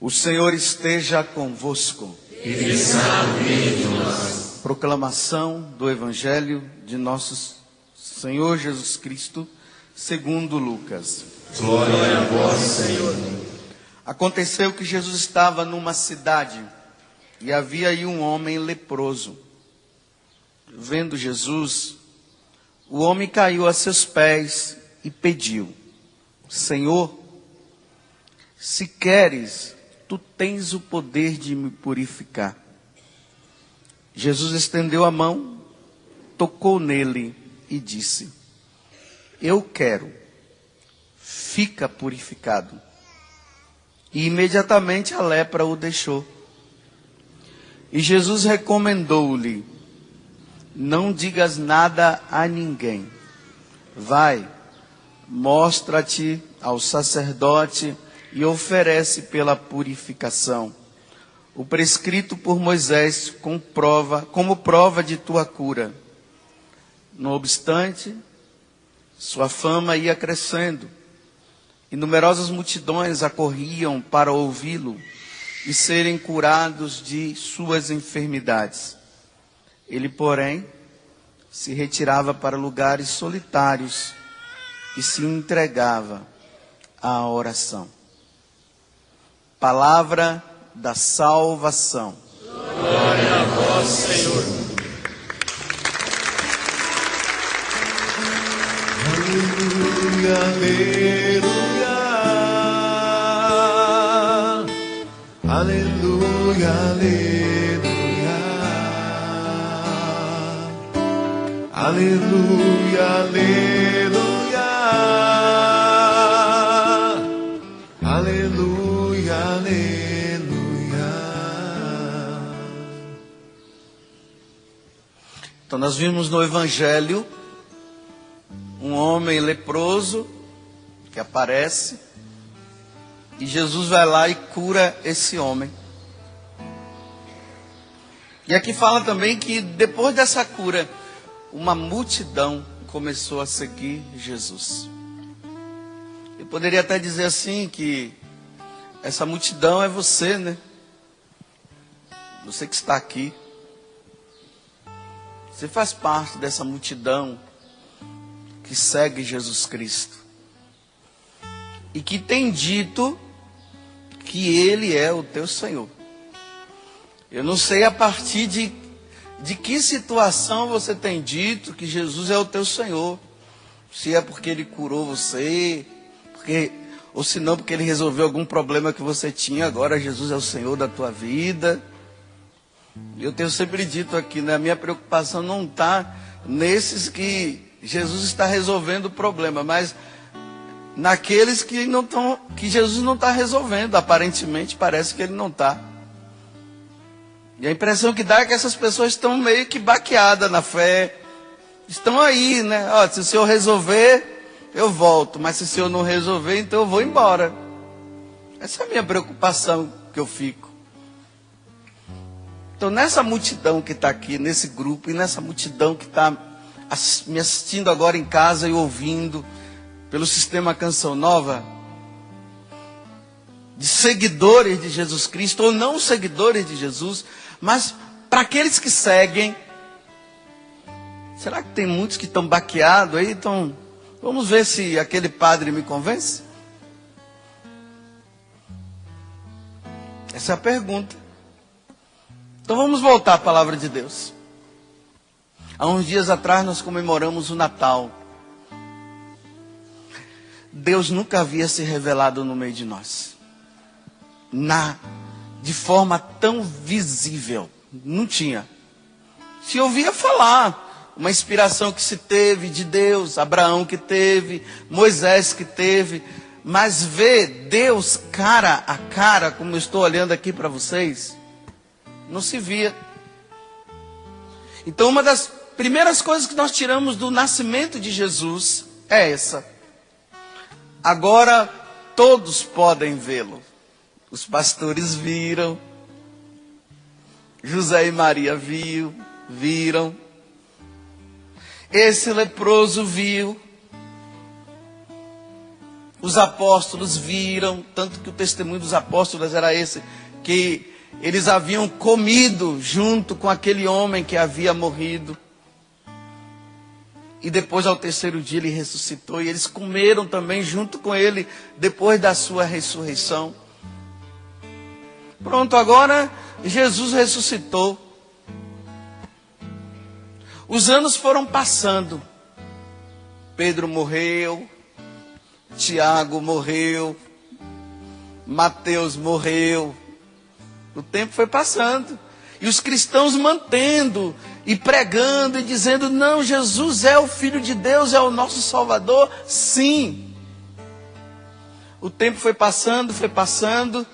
O Senhor esteja convosco. Ele está no meio de nós. Proclamação do Evangelho de nosso Senhor Jesus Cristo, segundo Lucas. Glória a vós, Senhor. Aconteceu que Jesus estava numa cidade e havia aí um homem leproso. Vendo Jesus, o homem caiu a seus pés e pediu: Senhor, se queres, tu tens o poder de me purificar. Jesus estendeu a mão, tocou nele e disse: Eu quero, fica purificado. E imediatamente a lepra o deixou. E Jesus recomendou-lhe: Não digas nada a ninguém. Vai, mostra-te ao sacerdote e oferece pela purificação o prescrito por Moisés como prova de tua cura. Não obstante, sua fama ia crescendo, e numerosas multidões acorriam para ouvi-lo e serem curados de suas enfermidades. Ele, porém, se retirava para lugares solitários e se entregava à oração. Palavra da salvação. Glória a vós, Senhor. Aleluia, aleluia. Aleluia, aleluia. Aleluia, aleluia. Aleluia, aleluia. Então nós vimos no Evangelho um homem leproso que aparece e Jesus vai lá e cura esse homem. E aqui fala também que depois dessa cura, uma multidão começou a seguir Jesus. Eu poderia até dizer assim que essa multidão é você, né? Você que está aqui. Você faz parte dessa multidão que segue Jesus Cristo. E que tem dito que Ele é o teu Senhor. Eu não sei a partir de que situação você tem dito que Jesus é o teu Senhor. Se é porque Ele curou você, ou se não porque Ele resolveu algum problema que você tinha, agora Jesus é o Senhor da tua vida. Eu tenho sempre dito aqui, né? A minha preocupação não está nesses que Jesus está resolvendo o problema, mas naqueles que Jesus não está resolvendo. Aparentemente parece que Ele não está. E a impressão que dá é que essas pessoas estão meio que baqueadas na fé. Estão aí, né? Ó, se o Senhor resolver, eu volto. Mas se o Senhor não resolver, então eu vou embora. Essa é a minha preocupação que eu fico. Então nessa multidão que está aqui, nesse grupo, e nessa multidão que está me assistindo agora em casa e ouvindo pelo sistema Canção Nova, de seguidores de Jesus Cristo, ou não seguidores de Jesus, mas para aqueles que seguem, será que tem muitos que estão baqueados aí? Então, vamos ver se aquele padre me convence? Essa é a pergunta. Então vamos voltar à palavra de Deus. Há uns dias atrás nós comemoramos o Natal. Deus nunca havia se revelado no meio de nós. De forma tão visível. Não tinha. Se ouvia falar. Uma inspiração que se teve de Deus. Abraão que teve. Moisés que teve. Mas ver Deus cara a cara, como eu estou olhando aqui para vocês, não se via. Então uma das primeiras coisas que nós tiramos do nascimento de Jesus é essa. Agora todos podem vê-lo. Os pastores viram. José e Maria viram. Esse leproso viu. Os apóstolos viram, tanto que o testemunho dos apóstolos era esse, que eles haviam comido junto com aquele homem que havia morrido. E depois, ao terceiro dia, ele ressuscitou. E eles comeram também junto com ele, depois da sua ressurreição. Pronto, agora Jesus ressuscitou. Os anos foram passando. Pedro morreu. Tiago morreu. Mateus morreu. O tempo foi passando. E os cristãos mantendo e pregando e dizendo: não, Jesus é o Filho de Deus, é o nosso Salvador. Sim. O tempo foi passando, foi passando.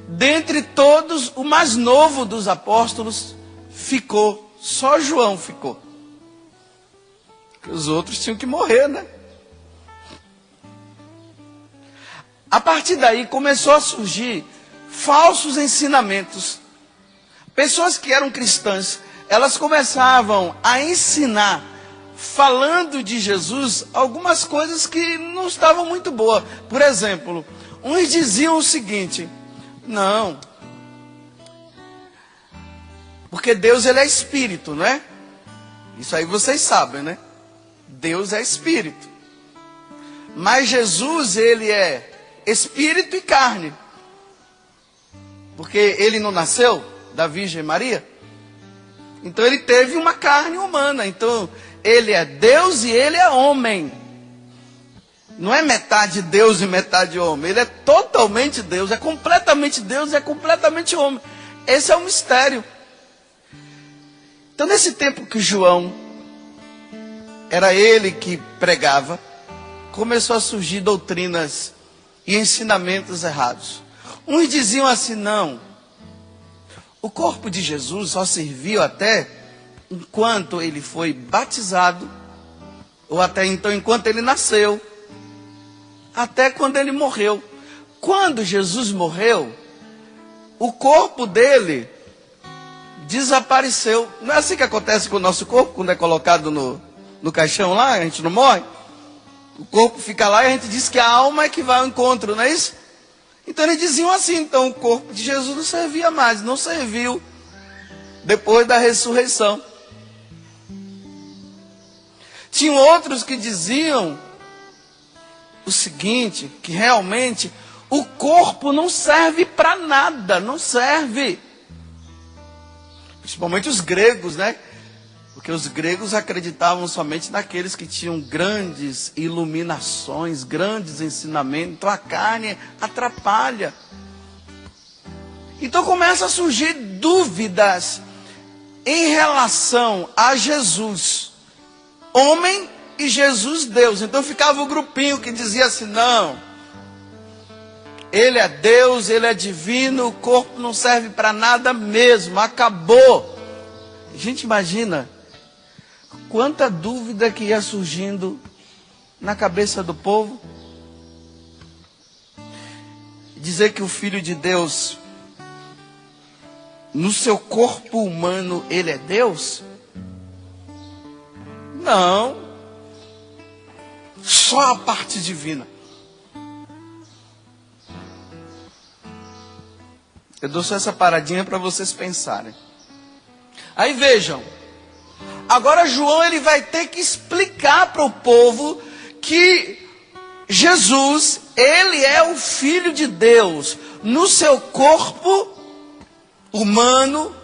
Dentre todos, o mais novo dos apóstolos ficou. Só João ficou. Os outros tinham que morrer, né? A partir daí começou a surgir falsos ensinamentos. Pessoas que eram cristãs, elas começavam a ensinar, falando de Jesus, algumas coisas que não estavam muito boas. Por exemplo, uns diziam o seguinte: não, porque Deus ele é espírito, não é? Isso aí vocês sabem, né? Deus é espírito. Mas Jesus, ele é espírito e carne. Porque ele não nasceu da Virgem Maria. Então ele teve uma carne humana. Então ele é Deus e ele é homem. Não é metade Deus e metade homem. Ele é totalmente Deus, é completamente Deus e é completamente homem. Esse é o mistério. Então nesse tempo que João, era ele que pregava, começou a surgir doutrinas e ensinamentos errados. Uns diziam assim: não, o corpo de Jesus só serviu até enquanto ele foi batizado, ou até então enquanto ele nasceu, até quando ele morreu. Quando Jesus morreu, o corpo dele desapareceu. Não é assim que acontece com o nosso corpo, quando é colocado no caixão lá, a gente não morre? O corpo fica lá e a gente diz que a alma é que vai ao encontro, não é isso? Então eles diziam assim: então o corpo de Jesus não servia mais, não serviu depois da ressurreição. Tinham outros que diziam o seguinte, que realmente o corpo não serve para nada, não serve. Principalmente os gregos, né? Porque os gregos acreditavam somente naqueles que tinham grandes iluminações, grandes ensinamentos. Então a carne atrapalha. Então começa a surgir dúvidas em relação a Jesus, homem, e Jesus Deus. Então ficava o grupinho que dizia assim: não, ele é Deus, ele é divino, o corpo não serve para nada mesmo, acabou. A gente imagina quanta dúvida que ia surgindo na cabeça do povo. Dizer que o Filho de Deus, no seu corpo humano, ele é Deus? Não. Só a parte divina. Eu dou só essa paradinha para vocês pensarem. Aí vejam. Agora João ele vai ter que explicar para o povo que Jesus, ele é o Filho de Deus no seu corpo humano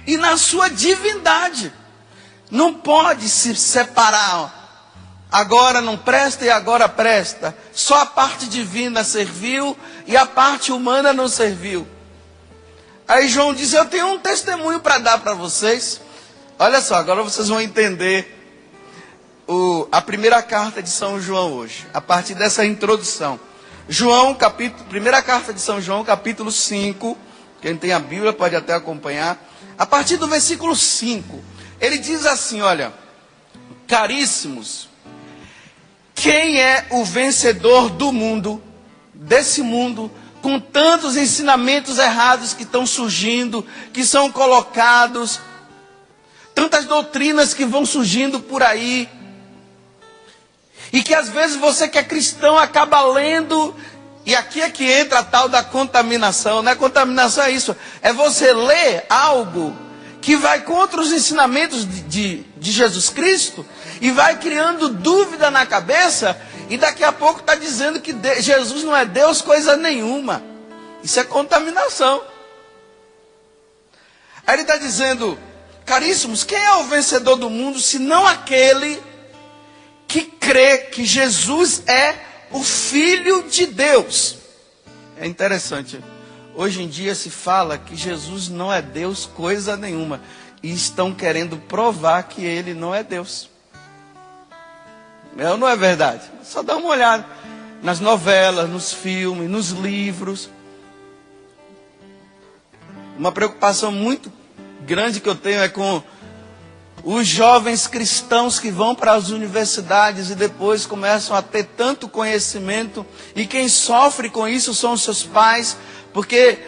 e na sua divindade. Não pode se separar. Agora não presta e agora presta. Só a parte divina serviu e a parte humana não serviu. Aí João diz: eu tenho um testemunho para dar para vocês. Olha só, agora vocês vão entender a primeira carta de São João hoje, a partir dessa introdução. Primeira carta de São João, capítulo 5, quem tem a Bíblia pode até acompanhar. A partir do versículo 5, ele diz assim: olha, caríssimos, quem é o vencedor do mundo, desse mundo, com tantos ensinamentos errados que estão surgindo, que são colocados, tantas doutrinas que vão surgindo por aí, E que às vezes você que é cristão acaba lendo, e aqui é que entra a tal da contaminação, né? Contaminação é isso, é você ler algo que vai contra os ensinamentos de Jesus Cristo, e vai criando dúvida na cabeça, e daqui a pouco está dizendo que Jesus não é Deus coisa nenhuma. Isso é contaminação. Aí ele está dizendo, caríssimos, quem é o vencedor do mundo, se não aquele que crê que Jesus é o Filho de Deus? É interessante. Hoje em dia se fala que Jesus não é Deus coisa nenhuma. E estão querendo provar que ele não é Deus. Não é verdade? Só dá uma olhada nas novelas, nos filmes, nos livros. Uma preocupação muito grande que eu tenho é com os jovens cristãos que vão para as universidades e depois começam a ter tanto conhecimento. E quem sofre com isso são os seus pais, porque